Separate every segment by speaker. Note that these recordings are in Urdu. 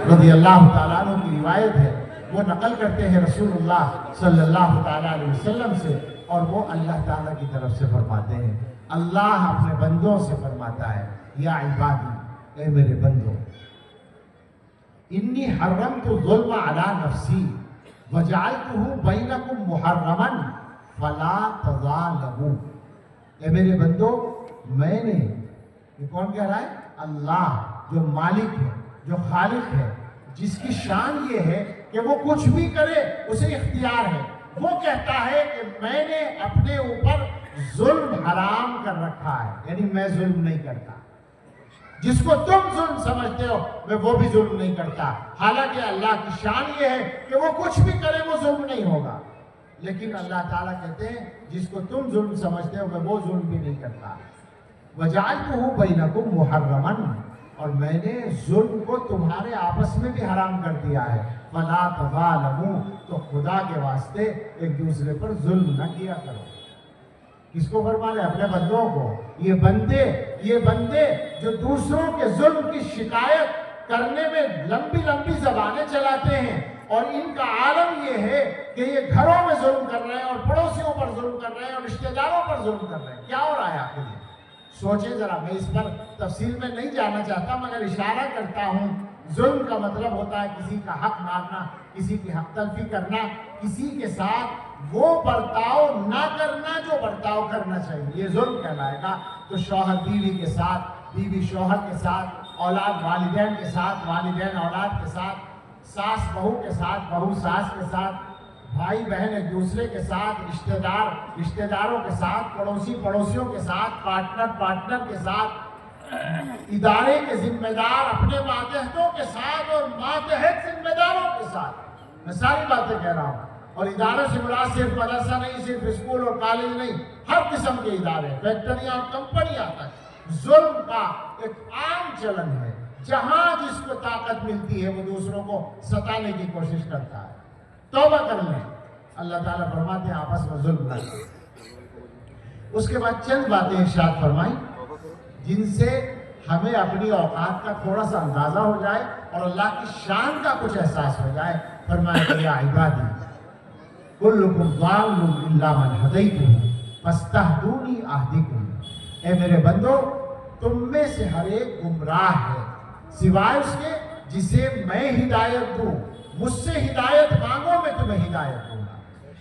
Speaker 1: رضی اللہ تعالیٰ عنہ کی روایت ہے، وہ نقل کرتے ہیں رسولullah صلی اللہ تعالیٰ علیہ وسلم سے، اور وہ اللہ تعالیٰ کی طرف سے فرماتے ہیں۔ اللہ اپنے بندوں سے فرماتا ہے، یا عبادی، اے میرے بندوں، انی حرمت الظلم علی نفسی وجعلتہ بینکم محرما فلا تظالموا۔ اے میرے بندو، میں نے، یہ کون کہہ رہا ہے؟ اللہ، جو مالک ہے، جو خالق ہے، جس کی شان یہ ہے کہ وہ کچھ بھی کرے اسے اختیار ہے، وہ کہتا ہے کہ میں نے اپنے اوپر ظلم حرام کر رکھا ہے، یعنی میں ظلم نہیں کرتا۔ جس کو تم ظلم سمجھتے ہو میں وہ بھی ظلم نہیں کرتا، حالانکہ اللہ کی شان یہ ہے کہ وہ کچھ بھی کرے وہ ظلم نہیں ہوگا، لیکن اللہ تعالیٰ کہتے ہیں جس کو تم ظلم سمجھتے ہو میں وہ ظلم بھی نہیں کرتا۔ وَجَعَلْتُهُ بَيْنَكُمْ مُحَرَّمًا، اور میں نے ظلم کو تمہارے آپس میں بھی حرام کر دیا ہے۔ فَلَا تَظَالَمُوا، تو خدا کے واسطے ایک دوسرے پر ظلم نہ کیا کرو۔ کس کو فرما رہے؟ اپنے بندوں کو۔ یہ بندے جو دوسروں کے ظلم کی شکایت کرنے میں لمبی لمبی زبانیں چلاتے ہیں، اور ان کا عالم یہ ہے کہ یہ گھروں میں ظلم کر رہے ہیں اور پڑوسیوں پر ظلم کر رہے ہیں اور رشتہ داروں پر ظلم کر رہے ہیں، کیا ہو رہا ہے آخر یہ؟ سوچیں ذرا، میں اس پر تفصیل میں نہیں جانا چاہتا مگر اشارہ کرتا ہوں۔ ظلم کا مطلب ہوتا ہے کسی کا حق مارنا، کسی کی حق تلفی کرنا، کسی کے ساتھ وہ برتاؤ نہ کرنا جو برتاؤ کرنا چاہیے، یہ ظلم کہلائے گا۔ تو شوہر بیوی کے ساتھ، بیوی شوہر کے ساتھ، اولاد والدین کے ساتھ، والدین اولاد کے ساتھ، ساس بہو کے ساتھ، بہو ساس کے ساتھ، بھائی بہن ایک دوسرے کے ساتھ، رشتہ دار رشتہ داروں کے ساتھ، پڑوسی پڑوسیوں کے ساتھ، پارٹنر کے ساتھ، ادارے کے ذمہ دار اپنے ماتحتوں کے ساتھ اور ماتحت ذمہ داروں کے ساتھ، میں ساری باتیں کہہ رہا ہوں۔ اور ادارے سے مراد صرف مدرسہ نہیں، صرف اسکول اور کالج نہیں، ہر قسم کے ادارے، فیکٹریاں اور کمپنیاں تک ظلم کا ایک عام چلن ہے۔ جہاں جس کو طاقت ملتی ہے وہ دوسروں کو ستانے کی کوشش کرتا ہے۔ توبہ کر لیں، اللہ تعالیٰ فرماتے ہیں آپس میں ظلم نہ کریں۔ اس کے بعد چند باتیں ارشاد فرمائیں جن سے ہمیں اپنی اوقات کا تھوڑا سا اندازہ ہو جائے اور اللہ کی شان کا کچھ احساس ہو جائے۔ فرمایا کہ یا عبادی کلکم ضال الا من ہدیتہ فاستہدونی اہدکم، اے میرے بندو، تم میں سے ہر ایک گمراہ ہے سوائے اس کے جسے میں ہدایت دوں، مجھ سے ہدایت مانگو میں تمہیں ہدایت دوں گا۔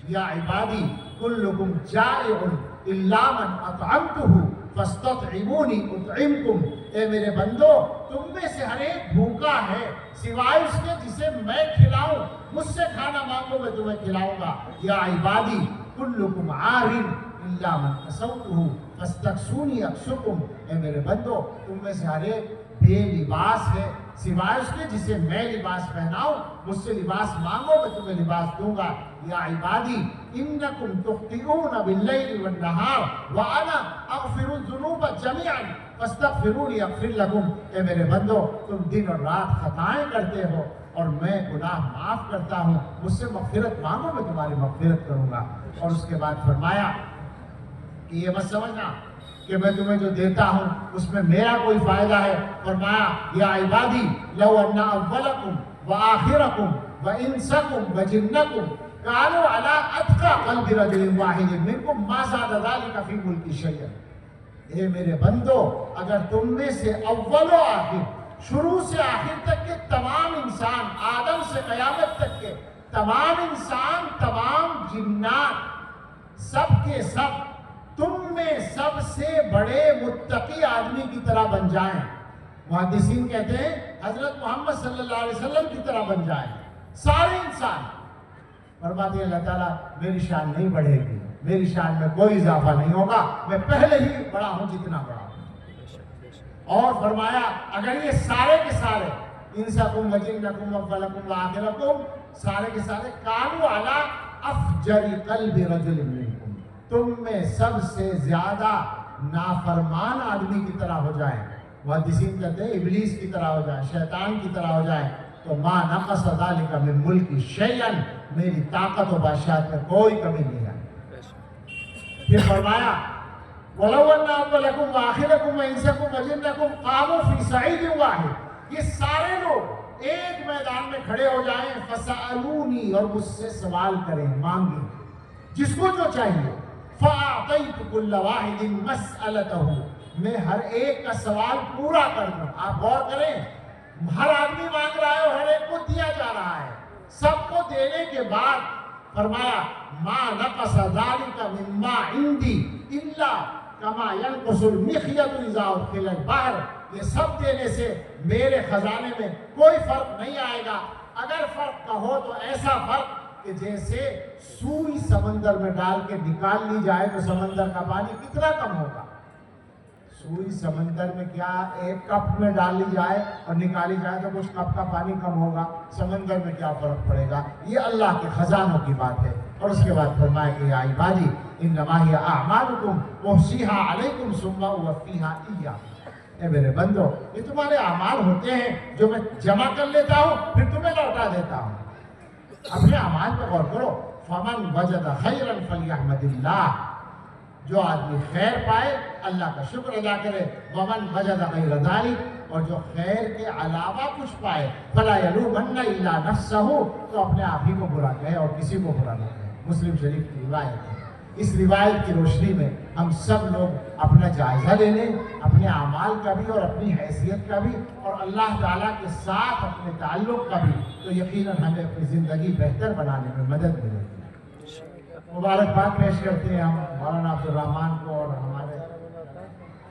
Speaker 1: یا عبادی کلکم جائع الا من اطعمتہ فاستطعمونی اطعمکم، اے میرے بندو، تم میں سے ہر ایک بھوکا ہے سوائے اس کے جسے میں کھلاؤں، مجھ سے کھانا مانگو میں تمہیں کھلاؤں گا۔ یا عبادی کلکم عار الا من کسوتہ فاستکسونی اکسکم، اے میرے بندو، تم میں سے ہر ایک بے لباس ہے سوائے اس کے جسے میں لباس پہناؤں، مجھ سے لباس مانگو میں تمہیں لباس دوں گا۔ یا عبادی انکم تخطئون باللیل والنہار وانا اغفر الذنوب جميعا فاستغفرونی اغفر لکم، اے میرے بندو، تم دن اور رات خطائیں کرتے ہو اور میں گناہ معاف کرتا ہوں، مجھ سے مغفرت مانگو میں تمہاری مغفرت کروں گا۔ اور اس کے بعد فرمایا کہ یہ مت سمجھنا کہ میں تمہیں جو دیتا ہوں اس میں میرا کوئی فائدہ ہے۔ فرمایا یا عبادی لو ان اولکم وآخرکم وانسکم وجنکم کانوا علی اتقى قلب رجل واحد منکم ما زاد ذلک فی ملکی شیئا، اے میرے بندو، اگر تم میں سے اول و آخر، شروع سے آخر تک کے تمام انسان، آدم سے قیامت تک کے تمام انسان، تمام جنات، سب کے سب تم میں سب سے بڑے متقی آدمی کی طرح بن جائیں، محدثین کہتے ہیں حضرت محمد صلی اللہ علیہ وسلم کی طرح بن جائیں سارے انسان۔ فرماتے ہیں اللہ تعالیٰ میری شان نہیں بڑھے گی، میری شان میں کوئی اضافہ نہیں ہوگا، میں پہلے ہی بڑا ہوں جتنا بڑا ہوں۔ اور فرمایا اگر یہ سارے کے سارے انسکم وجنکم وفلکم وآخرکم، سارے کے سارے کانوا علی افجر قلب رجل منکم، تم میں سب سے زیادہ نافرمان آدمی کی طرح ہو جائیں، محدثین کہتے ہیں ابلیس کی طرح ہو جائیں، شیطان کی طرح ہو جائیں، تو ما نقص ذلک من ملکی شیئا، میری طاقت و بادشاہت میں کوئی کمی نہیں ہے۔ پھر فرمایا وَلَوْ أَنَّ أَوَّلَكُمْ وَآخِرَكُمْ وَإِنسَكُمْ وَجِنَّكُمْ قَامُوا فِي صَعِيدٍ وَاحِدٍ، یہ سارے لوگ ایک میدان میں کھڑے ہو جائیں فسألونی اور مجھ سے سوال کریں مانگیں جس کو جو چاہیے فأعطیت کل واحد مسألتہ میں ہر ایک کا سوال پورا کر دوں آپ غور کریں ہر آدمی مانگ رہا ہے اور ہر ایک کو دیا جا رہا ہے سب کو دینے کے بعد فرمایا ما نقص ذلك مما عندي الا كما ينقص المخيط اذا ادخل البحر یہ سب دینے سے میرے خزانے میں کوئی فرق نہیں آئے گا اگر فرق کا ہو تو ایسا فرق کہ جیسے سوئی سمندر میں ڈال کے نکال لی جائے تو سمندر کا پانی کتنا کم ہوگا سوئی سمندر میں کیا ایک کپ میں ڈال لی جائے اور نکالی جائے تو کچھ کپ کا پانی کم ہوگا سمندر میں کیا فرق پڑے گا یہ اللہ کے خزانوں کی بات ہے اور اس کے بعد فرمایا کہ یا عبادی انما ہی اعمالکم احصیھا علیکم ثم اوفیھا ایاکم اے میرے بندو یہ تمہارے اعمال ہوتے ہیں جو میں جمع کر لیتا ہوں پھر تمہیں لوٹا دیتا ہوں اپنے اعمال پہ غور کرو فمن وجد خیرا فلیحمد اللہ جو آدمی خیر پائے اللہ کا شکر ادا کرے ومن وجد غیر ذلک اور جو خیر کے علاوہ کچھ پائے فلا یلومن الا نفسہ تو اپنے آپ ہی کو برا کہے اور کسی کو برا نہ کہے مسلم شریف کی روایت ہے اس روایت کی روشنی میں ہم سب لوگ اپنا جائزہ لے لیں اپنے اعمال کا بھی اور اپنی حیثیت کا بھی اور اللہ تعالیٰ کے ساتھ اپنے تعلق کا بھی تو یقیناً ہمیں اپنی زندگی بہتر بنانے میں مدد ملے گی مبارکباد پیش کرتے ہیں ہم مولانا عبد الرحمان کو اور ہمارے